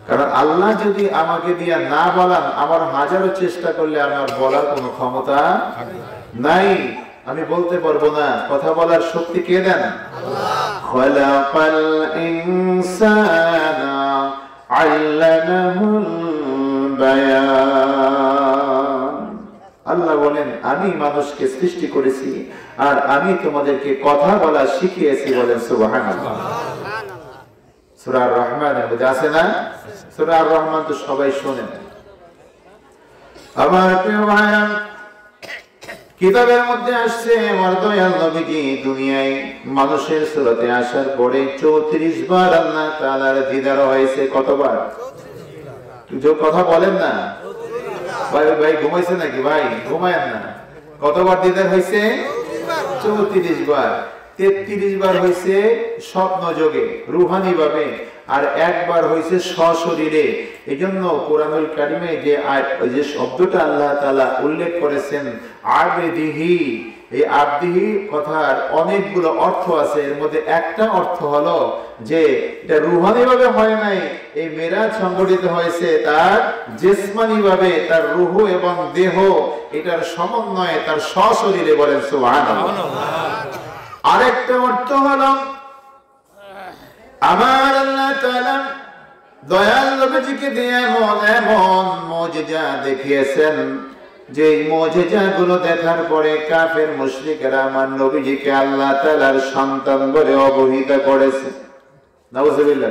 কারণ আল্লাহ যদি আমাকে দিয়া না বলান, আমার হাজারো চেষ্টা করলে আমার বলার কোনো ক্ষমতা নাই, আমি বলতে পারবো না। কথা বলার শক্তি কে দেন? খালাকাল ইনসানা আল্লামাহুল বায়ান। আল্লাহ বলেন আমি মানুষকে সৃষ্টি করেছি আর আমি তোমাদেরকে কথা বলা শিখিয়েছি। বলেন সুবহানাল্লাহ। সূরা আর-রহমানের মধ্যে আছে না? সূরা আর-রহমান তো সবাই শোনেন। আমার প্রিয় ভাইরা, কিতাবের মধ্যে আসছে আমার দয়াল নবীজি দুনিয়ায় মানুষের সুরতে আসার পরে 34 বার আল্লাহ তাআলার দিদার হয়েছে। কতবার? যে কথা বলেন না ভাই, ভাই ঘুমাইছে নাকি? ভাই ঘুমায়েন না। কতবার দিদার হয়েছে? 34 বার। 33 বার হয়েছে স্বপ্ন যোগে, রুহানি ভাবে, আর একবার হয়েছে সশরীরে। এই জন্য কোরআনুল কারিমে যে শব্দটা আল্লাহ তাআলা উল্লেখ করেছেন আবদিহি, এই আবদিহি কথার অনেকগুলো অর্থ আছে। এর মধ্যে একটা অর্থ হলো যে এটা রুহানি ভাবে হয় নাই, এই মেরাজ সংঘটিত হয়েছে তার জিসমানি ভাবে, তার রূহ এবং দেহ এটার সমন্বয়ে, তার সশরীরে। বলেন সুবহানাল্লাহ। আরেকটা অর্থ হলো আমার আল্লাহ তাআলা দয়াল নবীজিকে দিয়ে এমন মুজিজা দেখিয়েছেন যে মুজিজাগুলো দেখার পরে কাফের মুশরিকরা আমার নবীজিকে আল্লাহ তাআলার সন্তান বলে অবহিত করেছে। নাউযুবিল্লাহ।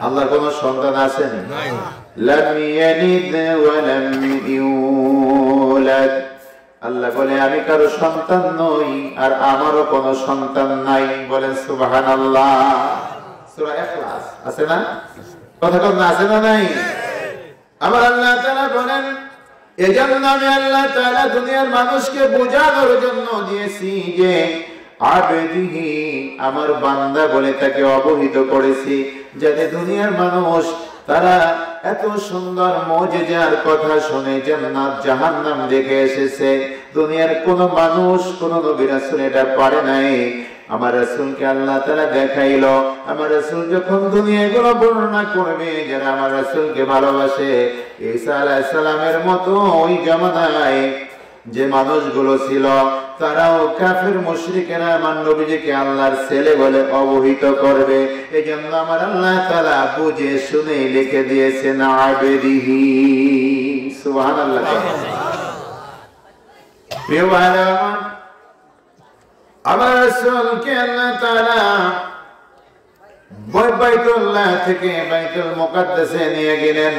আল্লাহর কোন সন্তান আছে না? লাম ইয়ালিদ ওয়া লাম ইউলাদ। আল্লাহ বলে আমি কারো সন্তান নই আর আমারও কোনো সন্তান নাই। বলেন সুবহানাল্লাহ। সূরা ইখলাস আছে না? কথা কোন আছে না? নাই। আমার আল্লাহ তাআলা বলেন এজন্য আমি আল্লাহ তাআলা দুনিয়ার মানুষকে বোঝানোর জন্য দিয়েছি যে আবদিহি, আমার বান্দা বলে তাকে অবহিত করেছি, যাতে দুনিয়ার মানুষ তারা এত সুন্দর মুজিজার কথা শুনে জান্নাত জাহান্নাম দেখে এসেছে। দুনিয়ার কোন মানুষ, কোন নবী রাসূল এটা পারে নাই। আমার রাসূলকে আল্লাহ তাআলা দেখাইলো। আমার রাসূল যখন দুনিয়াগুলো বর্ণনা করবে, যারা আমার রাসূলকে ভালোবাসে, ঈসা আলাইহিস সালামের মতো ওই জামানায় যে মানুষগুলো ছিল, তারাও কাফের মুশরিকেরা আমার নবীজিকে আল্লাহর ছেলে বলে অবহিত করবে। এজন্য আমার আল্লাহ তাআলা বুঝে শুনে লিখে দিয়েছেন আবদিহি। সুবহানাল্লাহ। প্রিয় ভাইরা, আমার রাসূলকে আল্লাহ তাআলা বাইতুল্লাহ থেকে বাইতুল মুকাদ্দাসে নিয়ে গেলেন।